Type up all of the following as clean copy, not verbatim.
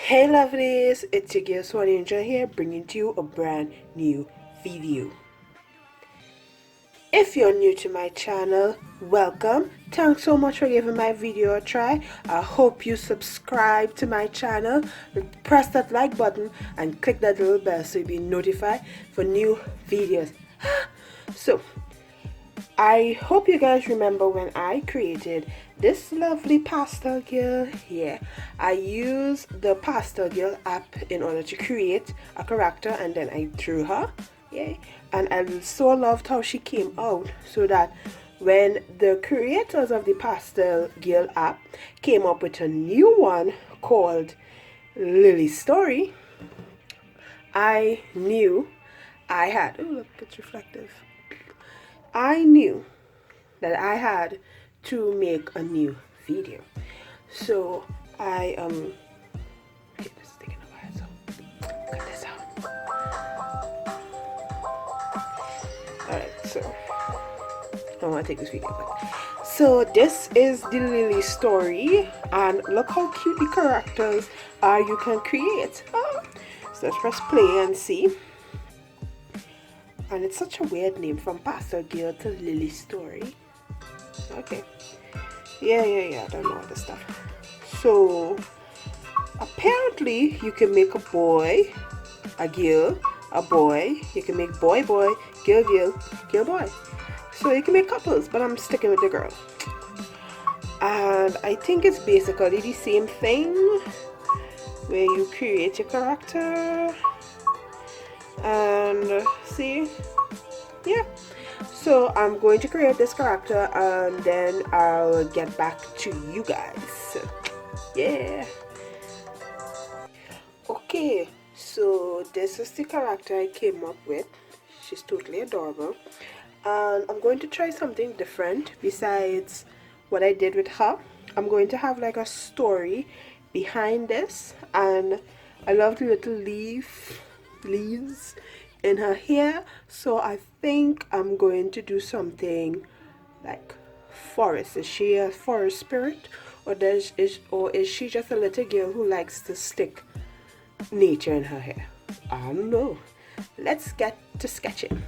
Hey lovelies, it's your girl Swan here, bringing to you a brand new video. If you're new to my channel, welcome. Thanks so much for giving my video a try. I hope you subscribe to my channel, press that like button and click that little bell so you'll be notified for new videos. So, I hope you guys remember when I created this lovely pastel girl here. I used the pastel girl app in order to create a character and then I drew her. Yay. And I so loved how she came out, so that when the creators of the pastel girl app came up with a new one called Lily's Story, I knew I had, oh look, it's reflective. I knew that I had to make a new video. So I okay, this is taking a while, so cut this out. Alright, so I want to take this video back. So this is the Lily story, and look how cute the characters are you can create. So let's press play and see. And it's such a weird name, from Pastel Girl to Lily Story. Okay. Yeah, I don't know all this stuff. So, apparently, you can make a boy, a girl, a boy. You can make boy, boy, girl, girl, girl, boy. So, you can make couples, but I'm sticking with the girl. And I think it's basically the same thing, where you create your character. And see, yeah, so I'm going to create this character and then I'll get back to you guys. Yeah, okay, so this is the character I came up with. She's totally adorable, and I'm going to try something different besides what I did with her. I'm going to have like a story behind this, and I love the little leaves in her hair, so I think I'm going to do something like forest. Is she a forest spirit, or is she just a little girl who likes to stick nature in her hair? I don't know. Let's get to sketching.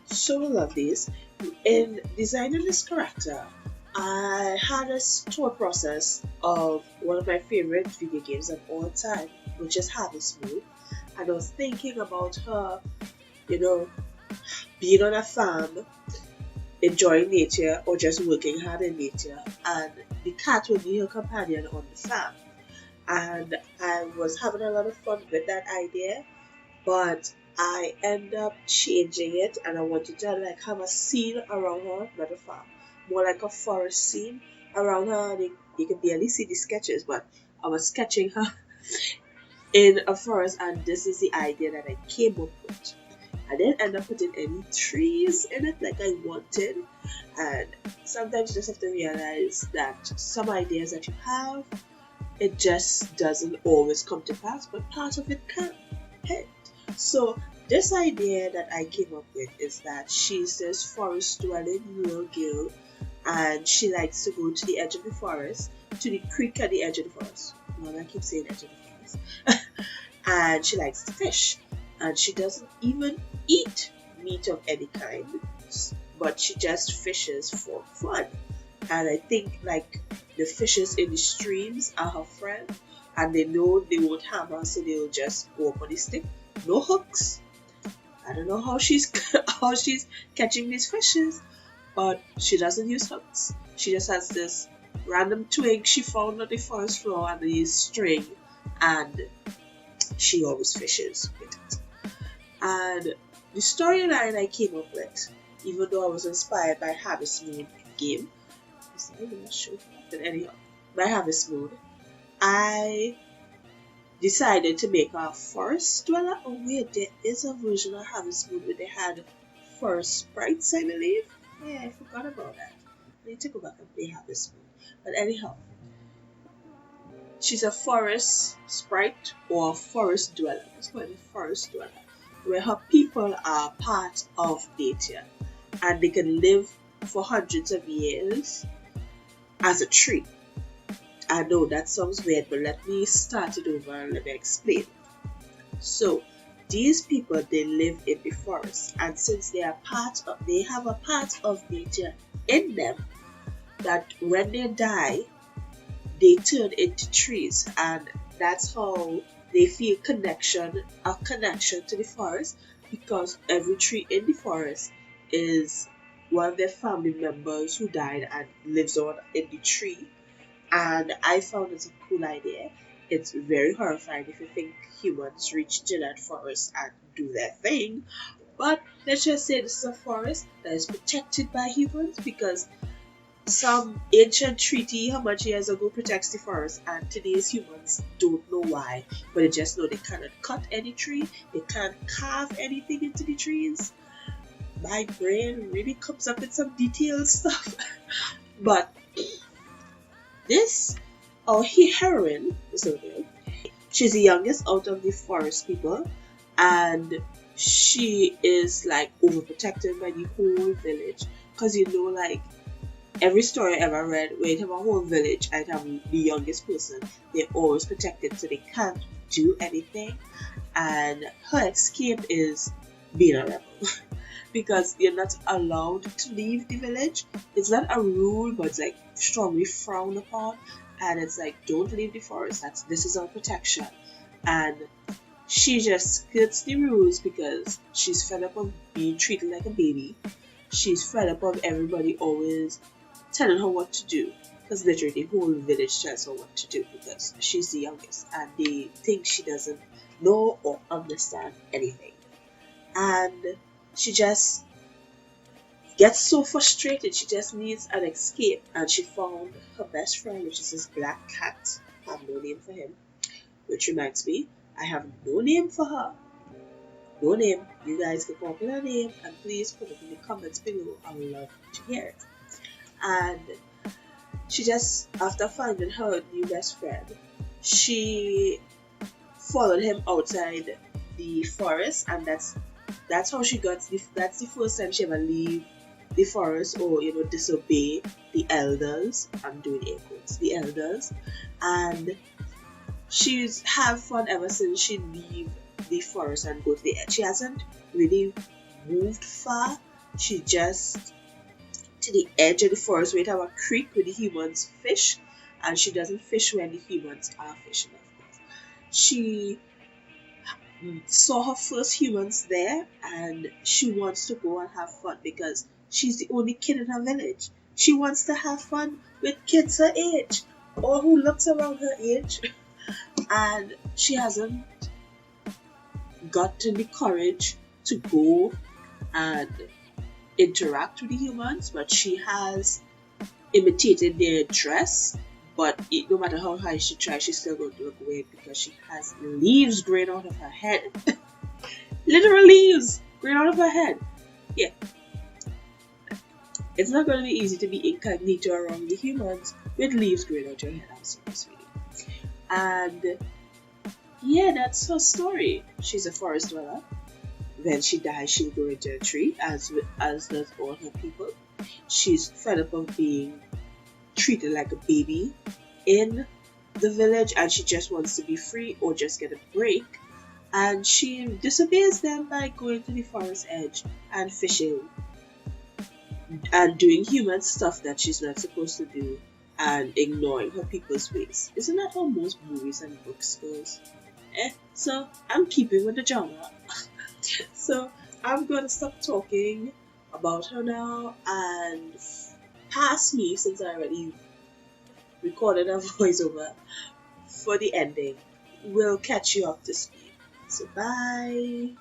So lovelies, in designing this character, I had a thought process of one of my favorite video games of all time, which is Harvest Moon. And I was thinking about her, being on a farm, enjoying nature, or just working hard in nature, and the cat would be her companion on the farm. And I was having a lot of fun with that idea, but I end up changing it, and I wanted to like have a scene around her, not a farm, more like a forest scene around her. And you can barely see the sketches, but I was sketching her in a forest, and this is the idea that I came up with. I didn't end up putting any trees in it like I wanted, and sometimes you just have to realize that some ideas that you have, it just doesn't always come to pass, but part of it can. Hey. So this idea that I came up with is that she's this forest dwelling rural girl, and she likes to go to the edge of the forest, to the creek at the edge of the forest. Well, I keep saying edge of the forest. And she likes to fish, and she doesn't even eat meat of any kind, but she just fishes for fun. And I think like the fishes in the streams are her friend, and they know they won't harm her, so they'll just go up on the stick. No hooks. I don't know how she's catching these fishes, but she doesn't use hooks. She just has this random twig she found on the forest floor and a string, and she always fishes with it. And the storyline I came up with, even though I was inspired by Harvest Moon game, but anyhow, by Harvest Moon, I decided to make a forest dweller. Oh wait, there is a version of Harvest Moon where they had forest sprites, I believe. Yeah, I forgot about that. I need to go back and play Harvest Moon. But anyhow, she's a forest sprite or a forest dweller. Let's call it a forest dweller, where her people are part of nature and they can live for hundreds of years as a tree. I know that sounds weird, but let me start it over and let me explain. So these people, they live in the forest, and since they have a part of nature in them, that when they die they turn into trees, and that's how they feel a connection to the forest, because every tree in the forest is one of their family members who died and lives on in the tree. And I found it a cool idea. It's very horrifying if you think humans reach into that forest and do their thing. But let's just say this is a forest that is protected by humans, because some ancient treaty how much years ago protects the forest, and today's humans don't know why, but they just know they cannot cut any tree, they can't carve anything into the trees. My brain really comes up with some detailed stuff. But this, our heroine, is okay. She's the youngest out of the forest people, and she is like overprotected by the whole village. Because like every story I ever read, where you have a whole village and have the youngest person, they're always protected so they can't do anything. And her escape is being a rebel. Because you're not allowed to leave the village. It's not a rule, but it's like strongly frowned upon. And it's like, don't leave the forest. This is our protection. And she just skirts the rules because she's fed up of being treated like a baby. She's fed up of everybody always telling her what to do, because literally the whole village tells her what to do because she's the youngest and they think she doesn't know or understand anything. And she just gets so frustrated, she just needs an escape, and she found her best friend, which is this black cat. I have no name for him, which reminds me, I have no name for her. No name. You guys can come up with a name and please put it in the comments below. I would love to hear it. And she just, after finding her new best friend, she followed him outside the forest, and that's how she got that's the first time she ever leave the forest, or disobey the elders. I'm doing air quotes, the elders. And she's had fun ever since she leave the forest and go to the edge. She hasn't really moved far. She just to the edge of the forest where they have a creek where the humans fish, and she doesn't fish when the humans are fishing, of course. She saw her first humans there, and she wants to go and have fun because she's the only kid in her village. She wants to have fun with kids her age or who looks around her age, and she hasn't gotten the courage to go and interact with the humans, but she has imitated their dress. But no matter how high she tries, she's still going to look weird because she has leaves growing out of her head. Literal leaves growing out of her head. Yeah. It's not going to be easy to be incognito around the humans with leaves growing out your head. I'm serious, really. And yeah, that's her story. She's a forest dweller. When she dies, she'll go into a tree, as does all her people. She's fed up of being treated like a baby in the village, and she just wants to be free or just get a break. And she disobeys them by going to the forest edge and fishing and doing human stuff that she's not supposed to do, and ignoring her people's ways. Isn't that how most movies and books goes? So I'm keeping with the genre. So I'm gonna stop talking about her now and pass me, since I already recorded a voiceover for the ending. We'll catch you up to speed. So bye.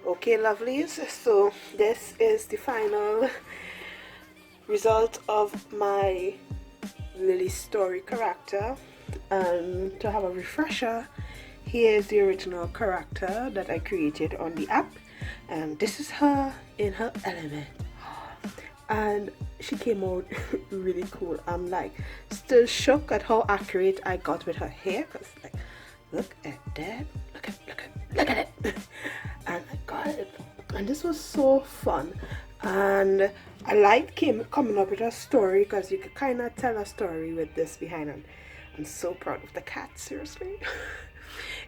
Okay, lovelies, so this is the final result of my Lily story character, and to have a refresher, here's the original character that I created on the app, and this is her in her element, and she came out really cool. I'm like still shocked at how accurate I got with her hair, because like, look at that, look at it. And I got it, and this was so fun. And I liked coming up with a story, because you could kind of tell a story with this behind it. I'm so proud of the cat, seriously.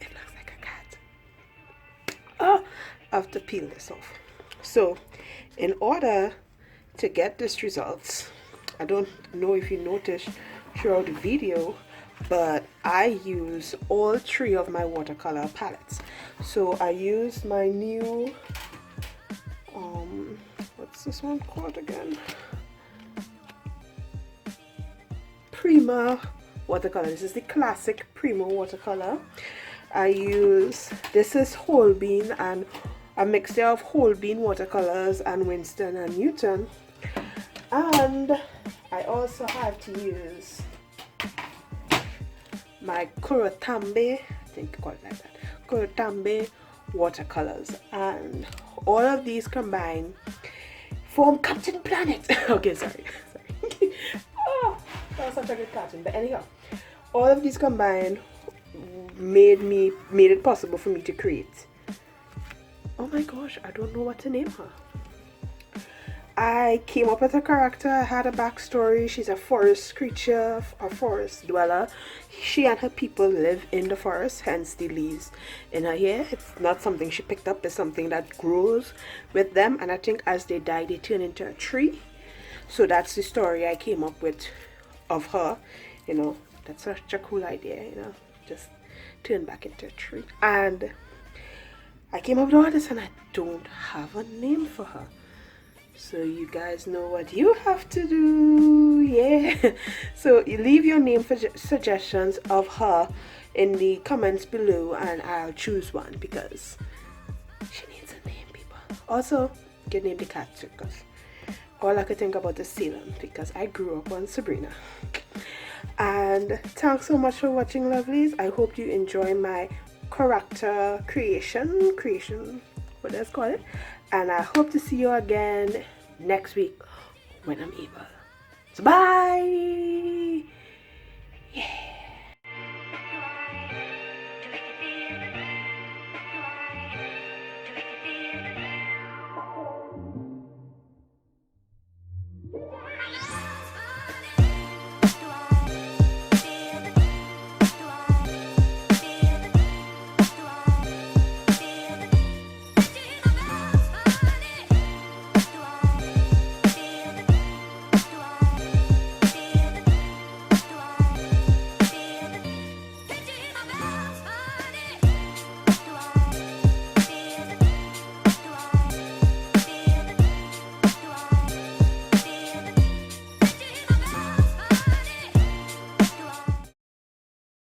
It looks like a cat. Oh, I have to peel this off. So in order to get this results, I don't know if you noticed throughout the video, but I use all three of my watercolor palettes. So I use my new what's this one called again? Prima watercolor. This is the classic Prima watercolor. I use, this is whole bean and a mixture of whole bean watercolors and Winston and Newton. And I also have to use my Kurotambe, I think called like that, Kurotambe watercolors, and all of these combined form Captain Planet. Okay, sorry. Oh, that was such a good cartoon. But anyhow, all of these combined made it possible for me to create. Oh my gosh, I don't know what to name her. I came up with a character. I had a backstory. She's a forest creature, a forest dweller. She and her people live in the forest, hence the leaves in her hair. It's not something she picked up, it's something that grows with them, and I think as they die they turn into a tree. So that's the story I came up with of her. You know, that's such a cool idea, you know, just turn back into a tree. And I came up with all this, and I don't have a name for her. So you guys know what you have to do. Yeah. So you leave your name for suggestions of her in the comments below, and I'll choose one, because she needs a name, people. Also, you name the cat too, because all I could think about is Salem, because I grew up on Sabrina. And thanks so much for watching, lovelies. I hope you enjoy my character creation, what let's call it. And I hope to see you again next week when I'm able. So bye!